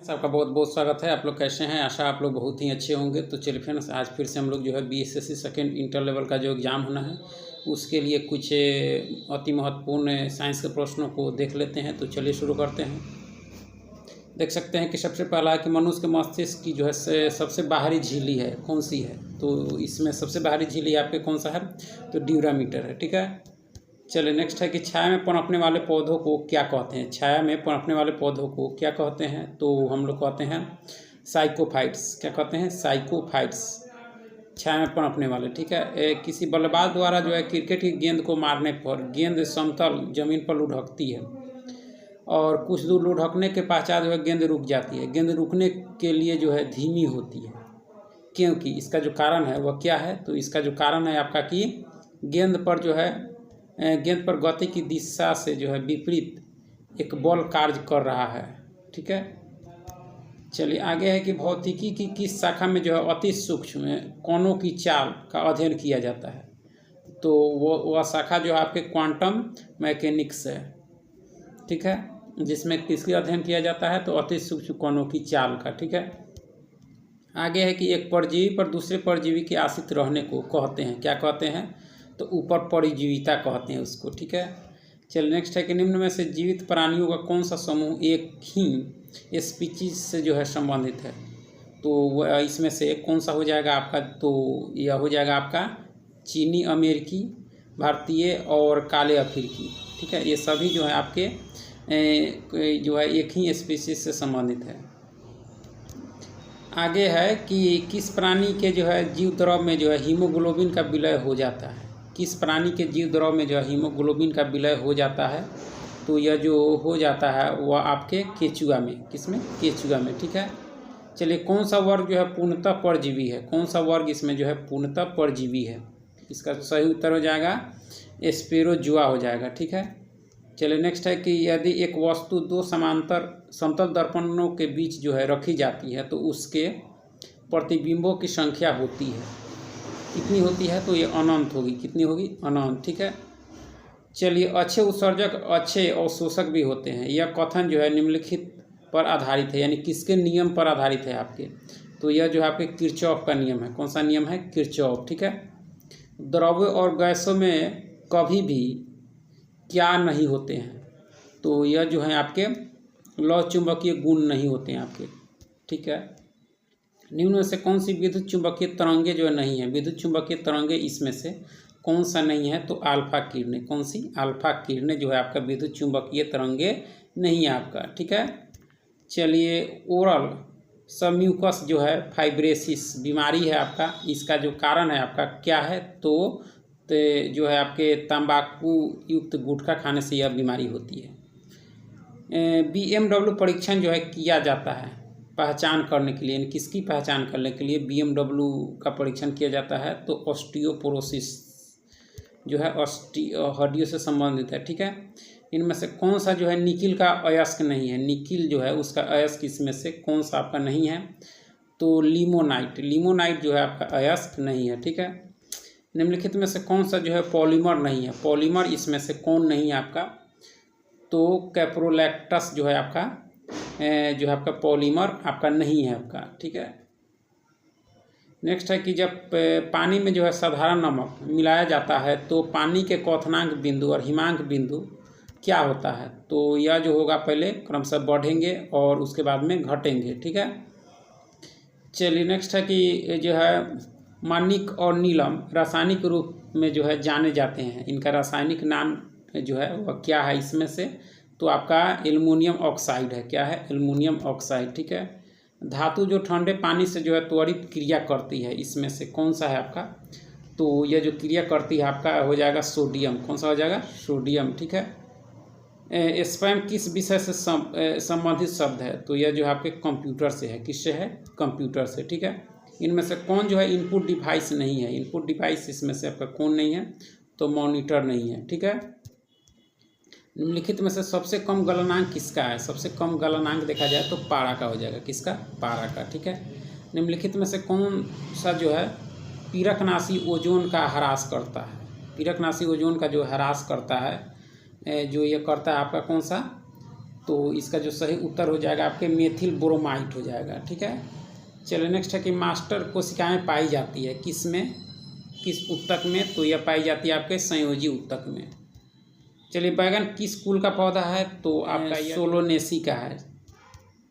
आपका बहुत बहुत स्वागत है। आप लोग कैसे हैं? आशा आप लोग बहुत ही अच्छे होंगे। तो चलिए फ्रेंड्स, आज फिर से हम लोग जो है BSSC सेकेंड इंटर लेवल का जो एग्ज़ाम होना है उसके लिए कुछ अति महत्वपूर्ण साइंस के प्रश्नों को देख लेते हैं। तो चलिए शुरू करते हैं। देख सकते हैं कि सबसे पहला है कि मनुष्य के मस्तिष्क की जो है सबसे बाहरी झिल्ली है कौन सी है। तो इसमें सबसे बाहरी झिल्ली आपके कौन सा है? तो ड्यूरामीटर है। ठीक है, चलिए नेक्स्ट है कि छाया में पनपने वाले पौधों को क्या कहते हैं? छाया में पनपने वाले पौधों को क्या कहते हैं? तो हम लोग कहते हैं साइकोफाइट्स। क्या कहते हैं? साइकोफाइट्स, छाया में पनपने वाले। ठीक है, किसी बल्लेबाज द्वारा जो है क्रिकेट की गेंद को मारने पर गेंद समतल जमीन पर लुढ़कती है और कुछ दूर लुढ़कने के पश्चात जो है गेंद रुक जाती है। गेंद रुकने के लिए जो है धीमी होती है, क्योंकि इसका जो कारण है वह क्या है? तो इसका जो कारण है आपका कि गेंद पर गति की दिशा से जो है विपरीत एक बल कार्य कर रहा है। ठीक है, चलिए आगे है कि भौतिकी की किस शाखा में जो है अति सूक्ष्म कणों की चाल का अध्ययन किया जाता है? तो वह शाखा जो है आपके क्वांटम मैकेनिक्स है। ठीक है, जिसमें किसकी अध्ययन किया जाता है? तो अति सूक्ष्म कणों की चाल का। ठीक है, आगे है कि एक परजीवी पर दूसरे परजीवी के आश्रित रहने को कहते हैं, क्या कहते हैं? तो ऊपर परजीविता कहते हैं उसको। ठीक है, चलिए नेक्स्ट है कि निम्न में से जीवित प्राणियों का कौन सा समूह एक ही स्पीशीज से जो है संबंधित है? तो वह इसमें से कौन सा हो जाएगा आपका? तो यह हो जाएगा आपका चीनी अमेरिकी, भारतीय और काले अफ्रीकी। ठीक है, ये सभी जो है आपके जो है एक ही स्पीशीज से संबंधित है। आगे है कि किस प्राणी के जो है जीव द्रव में जो है हीमोग्लोबिन का विलय हो जाता है? किस प्राणी के जीव द्रव में जो है हीमोग्लोबिन का विलय हो जाता है? तो यह जो हो जाता है वह आपके केचुआ में। किसमें? केचुआ में। ठीक है, चलिए कौन सा वर्ग जो है पूर्णतः परजीवी है? कौन सा वर्ग इसमें जो है पूर्णतः परजीवी है? इसका सही उत्तर हो जाएगा स्पेरोजुआ हो जाएगा। ठीक है, चलिए नेक्स्ट है कि यदि एक वस्तु दो समांतर समतल दर्पणों के बीच जो है रखी जाती है तो उसके प्रतिबिंबों की संख्या होती है, कितनी होती है? तो ये अनंत होगी। कितनी होगी? अनंत। ठीक है, चलिए अच्छे उत्सर्जक अच्छे अवशोषक भी होते हैं। यह कथन जो है निम्नलिखित पर आधारित है, यानी किसके नियम पर आधारित है आपके? तो यह जो है आपके किरचॉफ का नियम है। कौन सा नियम है? किरचॉफ। ठीक है, द्रव्य और गैसों में कभी भी क्या नहीं होते हैं? तो यह जो है आपके लौ चुंबकीय गुण नहीं होते हैं आपके। ठीक है, निम्न में से कौन सी विद्युत चुंबकीय तरंगे जो है नहीं है? विद्युत चुंबकीय तरंगे इसमें से कौन सा नहीं है? तो अल्फा किरणें। कौन सी? अल्फा किरणें जो है आपका विद्युत चुंबकीय तरंगे नहीं है आपका। ठीक है, चलिए ओरल सबम्यूकस जो है फाइब्रोसिस बीमारी है आपका, इसका जो कारण है आपका क्या है? तो जो है आपके तंबाकू युक्त गुटखा खाने से यह बीमारी होती है। BMW परीक्षण जो है किया जाता है पहचान करने के लिए, यानी किसकी पहचान करने के लिए BMW का परीक्षण किया जाता है? तो ऑस्टियोपोरोसिस जो है हड्डियों से संबंधित है। ठीक है, इनमें से कौन सा जो है निकिल का अयस्क नहीं है? निकिल जो है उसका अयस्क इसमें से कौन सा आपका नहीं है? तो लिमोनाइट जो है आपका अयस्क नहीं है। ठीक है, निम्नलिखित में से कौन सा जो है पॉलीमर नहीं है? पॉलीमर इसमें से कौन नहीं है आपका? तो कैप्रोलैक्टस जो है आपका पॉलीमर आपका नहीं है आपका। ठीक है, नेक्स्ट है कि जब पानी में जो है साधारण नमक मिलाया जाता है तो पानी के क्वथनांक बिंदु और हिमांक बिंदु क्या होता है? तो यह जो होगा पहले क्रमशः बढ़ेंगे और उसके बाद में घटेंगे। ठीक है, चलिए नेक्स्ट है कि जो है माणिक और नीलम रासायनिक रूप में जो है जाने जाते हैं, इनका रासायनिक नाम जो है वह क्या है इसमें से? तो आपका एल्युमिनियम ऑक्साइड है। क्या है? Aluminium oxide. ठीक है, धातु जो ठंडे पानी से जो है त्वरित क्रिया करती है, इसमें से कौन सा है आपका? तो यह जो क्रिया करती है आपका हो जाएगा सोडियम। कौन सा हो जाएगा? सोडियम। ठीक है, स्पैम किस विषय से संबंधित शब्द है? तो यह जो है आपके कंप्यूटर से है। किससे है? कंप्यूटर से। ठीक है, इनमें से कौन जो है इनपुट डिवाइस नहीं है? इनपुट डिवाइस इसमें से आपका कौन नहीं है? तो मॉनिटर नहीं है। ठीक है, निम्नलिखित में से सबसे कम गलनांक किसका है? सबसे कम गलनांक देखा जाए तो पारा का हो जाएगा। किसका? पारा का। ठीक है, निम्नलिखित में से कौन सा जो है पीरकनाशी ओजोन का ह्रास करता है? पीरकनाशी ओजोन का जो ह्रास करता है जो ये करता है आपका कौन सा? तो इसका जो सही उत्तर हो जाएगा आपके मेथिल ब्रोमाइड हो जाएगा। ठीक है, चलिए नेक्स्ट है कि मास्टर कोशिकाएं पाई जाती है किस में, किस ऊतक में, तो यह पाई जाती है आपके संयोजी ऊतक में। चलिए बैगन किस कुल का पौधा है, तो आपका सोलोनेसी का है।